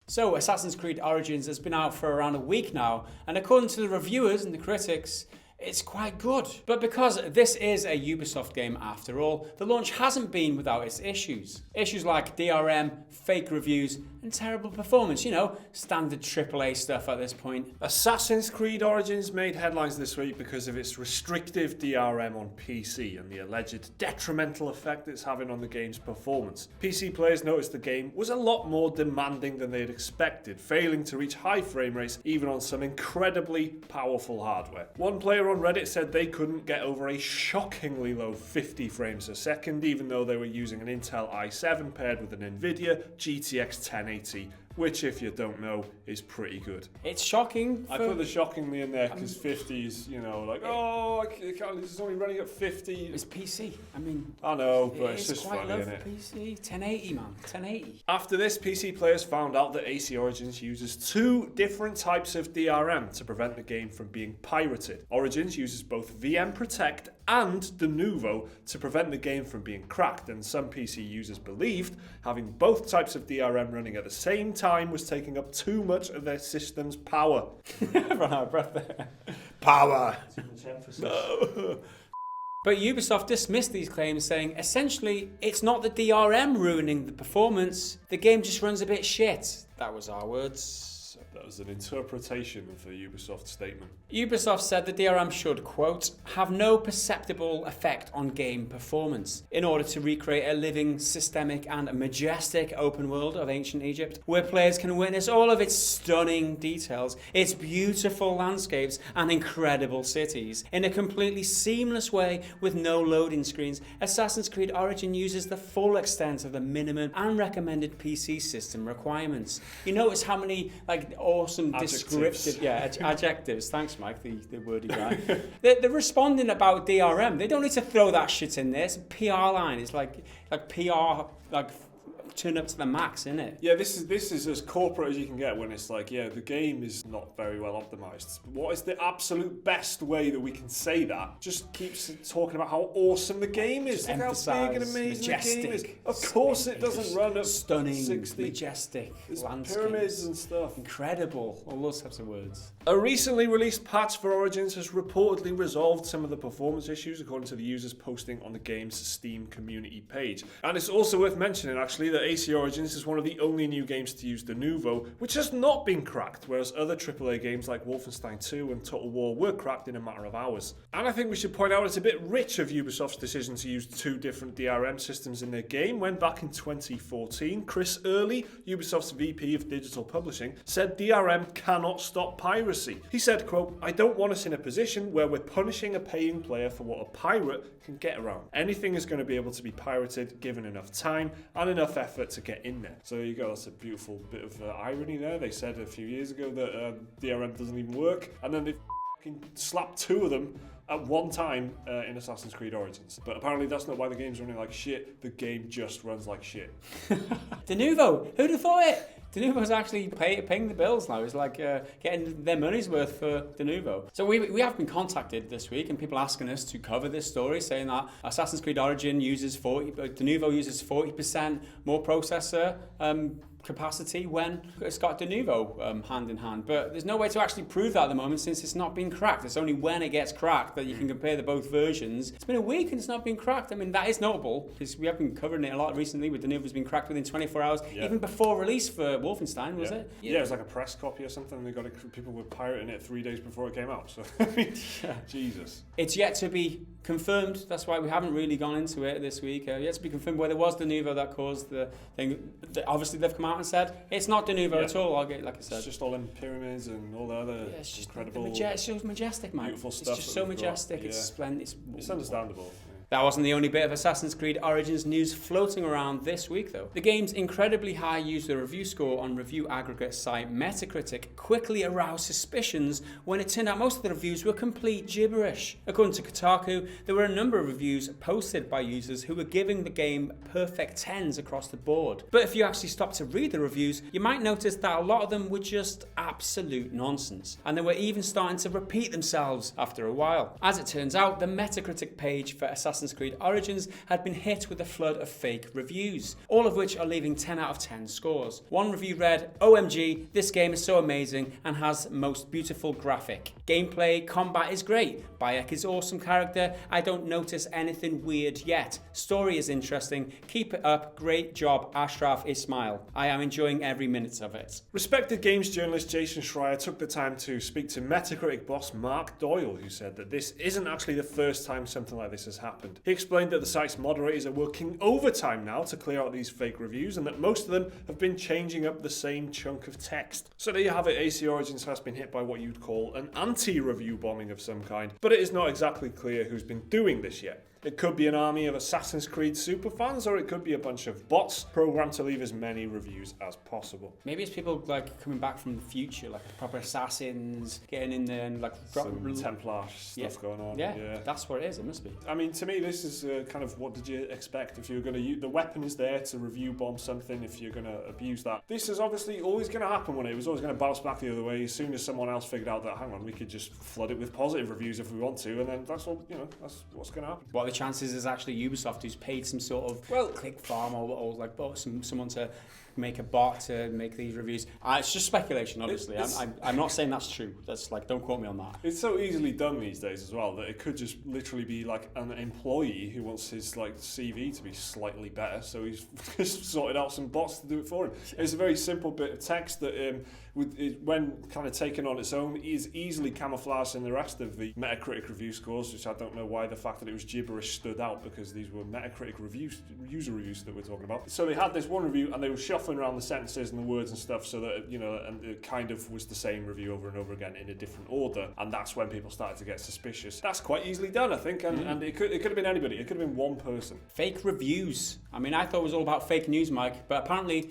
So, Assassin's Creed Origins has been out for around a week now, and according to the reviewers and the critics, it's quite good. But because this is a Ubisoft game after all, the launch hasn't been without its issues. Issues like DRM, fake reviews, and terrible performance, standard AAA stuff at this point. Assassin's Creed Origins made headlines this week because of its restrictive DRM on PC and the alleged detrimental effect it's having on the game's performance. PC players noticed the game was a lot more demanding than they had expected, failing to reach high frame rates even on some incredibly powerful hardware. One player on Reddit said they couldn't get over a shockingly low 50 frames a second, even though they were using an Intel i7 paired with an Nvidia GTX 1080, which, if you don't know, is pretty good. It's shocking. I put the shockingly in there because 50 is, it's only running at 50. It's PC. I know, but it's just quite funny, low isn't for it? PC. 1080, man. 1080. After this, PC players found out that AC Origins uses two different types of DRM to prevent the game from being pirated. Origins uses both VM Protect and de novo to prevent the game from being cracked, and some PC users believed having both types of DRM running at the same time was taking up too much of their system's power. Run out of breath there. Power! Too much emphasis. No. But Ubisoft dismissed these claims, saying essentially it's not the DRM ruining the performance, the game just runs a bit shit. That was our words. That was an interpretation of the Ubisoft statement. Ubisoft said the DRM should, quote, have no perceptible effect on game performance in order to recreate a living, systemic and majestic open world of ancient Egypt, where players can witness all of its stunning details, its beautiful landscapes and incredible cities in a completely seamless way with no loading screens. Assassin's Creed Origin uses the full extent of the minimum and recommended PC system requirements. You notice how many awesome descriptive adjectives. Thanks, Mike, the wordy guy. They're responding about DRM. They don't need to throw that shit in there. It's a PR line. It's like PR turn up to the max, isn't it? Yeah, this is as corporate as you can get when it's like, yeah, the game is not very well optimized. What is the absolute best way that we can say that? Just keeps talking about how awesome the game is. Look how big and amazing the game is. Of course it doesn't run at stunning, 60. majestic There's landscapes. pyramids and stuff. Incredible. All those types of words. A recently released patch for Origins has reportedly resolved some of the performance issues, according to the users posting on the game's Steam community page. And it's also worth mentioning, actually, that AC Origins is one of the only new games to use de novo, which has not been cracked, whereas other AAA games like Wolfenstein 2 and Total War were cracked in a matter of hours. And I think we should point out it's a bit rich of Ubisoft's decision to use two different DRM systems in their game, when back in 2014, Chris Early, Ubisoft's VP of Digital Publishing, said DRM cannot stop piracy. He said, quote, "I don't want us in a position where we're punishing a paying player for what a pirate can get around. Anything is going to be able to be pirated given enough time and enough effort to get in there." So there you go, that's a beautiful bit of irony there. They said a few years ago that DRM doesn't even work, and then they slapped two of them at one time in Assassin's Creed Origins. But apparently that's not why the game's running like shit. The game just runs like shit. De novo, who'd have thought it? De novo's actually paying the bills now. It's like getting their money's worth for de novo. So we have been contacted this week, and people asking us to cover this story, saying that Assassin's Creed Origin uses de novo uses 40% more processor capacity when it's got de novo hand in hand. But there's no way to actually prove that at the moment, since it's not been cracked. It's only when it gets cracked that you can compare the both versions. It's been a week and it's not been cracked. I mean, that is notable, because we have been covering it a lot recently with de novo's been cracked within 24 hours, even before release for Wolfenstein, was it? Yeah, it was like a press copy or something. They got people were pirating it 3 days before it came out. So I mean, Jesus. It's yet to be confirmed. That's why we haven't really gone into it this week. Yet to be confirmed whether it was de novo that caused the thing. Obviously, they've come out and said it's not de novo at all. Like I said, it's just all them pyramids and all the other it's just incredible, it's so majestic, man. Beautiful stuff. It's just so majestic. It's splendid. It's understandable. That wasn't the only bit of Assassin's Creed Origins news floating around this week, though. The game's incredibly high user review score on review aggregate site Metacritic quickly aroused suspicions when it turned out most of the reviews were complete gibberish. According to Kotaku, there were a number of reviews posted by users who were giving the game perfect 10s across the board. But if you actually stop to read the reviews, you might notice that a lot of them were just absolute nonsense, and they were even starting to repeat themselves after a while. As it turns out, the Metacritic page for Assassin's Assassin's Creed Origins had been hit with a flood of fake reviews, all of which are leaving 10 out of 10 scores. One review read, "OMG, this game is so amazing and has most beautiful graphic. Gameplay, combat is great. Bayek is awesome character. I don't notice anything weird yet. Story is interesting. Keep it up. Great job, Ashraf Ismail. I am enjoying every minute of it." Respected games journalist Jason Schreier took the time to speak to Metacritic boss Mark Doyle, who said that this isn't actually the first time something like this has happened. He explained that the site's moderators are working overtime now to clear out these fake reviews and that most of them have been changing up the same chunk of text. So there you have it, AC Origins has been hit by what you'd call an anti-review bombing of some kind, but it is not exactly clear who's been doing this yet. It could be an army of Assassin's Creed superfans, or it could be a bunch of bots programmed to leave as many reviews as possible. Maybe it's people like coming back from the future, like proper assassins, getting in there and like some Templar stuff going on. Yeah, that's what it is. It must be. I mean, to me, this is kind of what did you expect if you were going to use the weapon is there to review bomb something. If you're going to abuse that, this is obviously always going to happen. When it was always going to bounce back the other way as soon as someone else figured out that hang on, we could just flood it with positive reviews if we want to, and then that's all. That's what's going to happen. What the chances is actually Ubisoft who's paid some sort of click farm or like someone to make a bot to make these reviews. It's just speculation, obviously. I'm not saying that's true. That's like, don't quote me on that. It's so easily done these days as well that it could just literally be like an employee who wants his like CV to be slightly better, so he's just sorted out some bots to do it for him. It's a very simple bit of text that when kind of taken on its own is easily camouflaged in the rest of the Metacritic review scores, which I don't know why the fact that it was gibberish stood out, because these were Metacritic user reviews that we're talking about. So they had this one review and they were shuffling around the sentences and the words and stuff so that, and it kind of was the same review over and over again in a different order, and that's when people started to get suspicious. That's quite easily done, I think, and it could have been anybody. It could have been one person. Fake reviews. I mean, I thought it was all about fake news, Mike, but apparently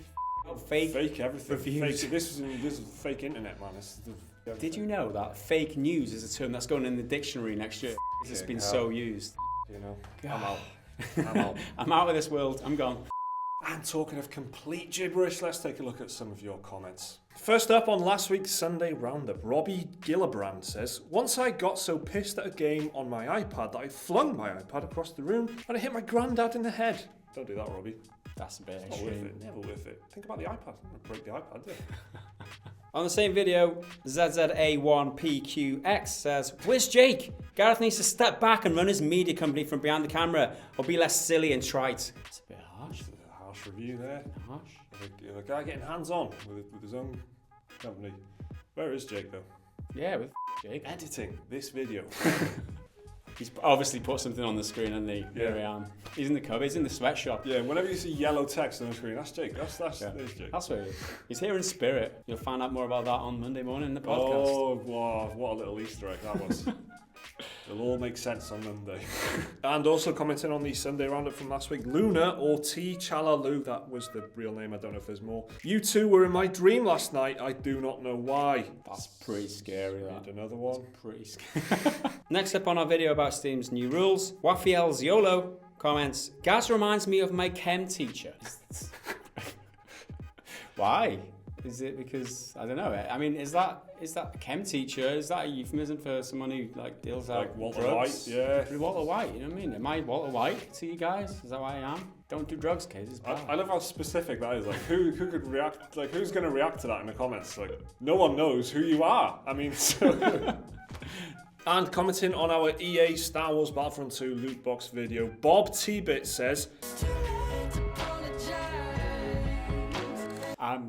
fake everything. Reviews. This is fake internet, man. Did you know that fake news is a term that's going in the dictionary next year? It's been so used. I'm out. I'm out of this world. I'm gone. And talking of complete gibberish, let's take a look at some of your comments. First up on last week's Sunday Roundup, Robbie Gillibrand says, "Once I got so pissed at a game on my iPad that I flung my iPad across the room and I hit my granddad in the head." Don't do that, Robbie. That's a bit It's not worth extreme. it. Never worth it. Think about the iPad. I'm going to break the iPad, yeah. On the same video, ZZA1PQX says, "Where's Jake? Gareth needs to step back and run his media company from behind the camera, or be less silly and trite." It's a bit harsh. It's a harsh review there. Harsh. A guy getting hands-on with his own company. Where is Jake, though? Yeah, with Jake. Editing this video. He's obviously put something on the screen, and here I am. He's in the cupboard. He's in the sweatshop. Yeah, whenever you see yellow text on the screen, that's Jake. There's Jake. That's where he is. He's here in spirit. You'll find out more about that on Monday morning in the podcast. Oh, wow, what a little Easter egg that was. It'll all make sense on Monday. And also commenting on the Sunday Roundup from last week, Luna, or T Chalalu, that was the real name, I don't know if there's more. "You two were in my dream last night, I do not know why." That's pretty scary, that. Read another one. That's pretty scary. Next up on our video about Steam's new rules, Wafiel Ziolo comments, "Gaz reminds me of my chem teacher." Why? Is it because, I don't know, I mean, is that a chem teacher? Is that a euphemism for someone who like deals out Like Walter drugs? White, yeah. Walter White, you know what I mean? Am I Walter White to you guys? Is that why I am? Don't do drugs, kids. It's bad. I love how specific that is. Like, who could react? Like, who's going to react to that in the comments? Like, no one knows who you are. I mean, so. And commenting on our EA Star Wars Battlefront 2 loot box video, Bob T-Bit says, I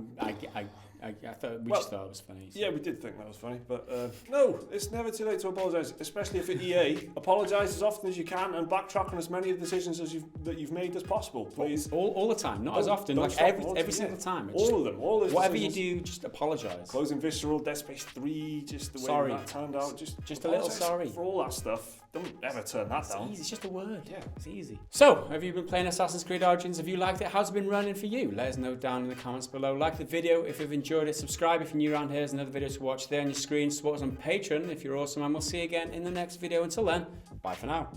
thought we just thought it was funny. So. Yeah, we did think that was funny, but no, it's never too late to apologise, especially if you're EA. Apologise as often as you can and backtrack on as many of the decisions that you've made as possible, please. All the time, not as often, like every single time. All of them, all those whatever decisions. you do, just apologise. Closing Visceral, Dead Space 3, just the way that turned out, just a little sorry for all that stuff. Don't ever turn that down. Easy, it's just a word. Yeah, it's easy. So, have you been playing Assassin's Creed Origins? Have you liked it? How's it been running for you? Let us know down in the comments below. Like the video if you've enjoyed it. Subscribe if you're new around here. There's another video to watch there on your screen. Support us on Patreon if you're awesome, and we'll see you again in the next video. Until then, bye for now.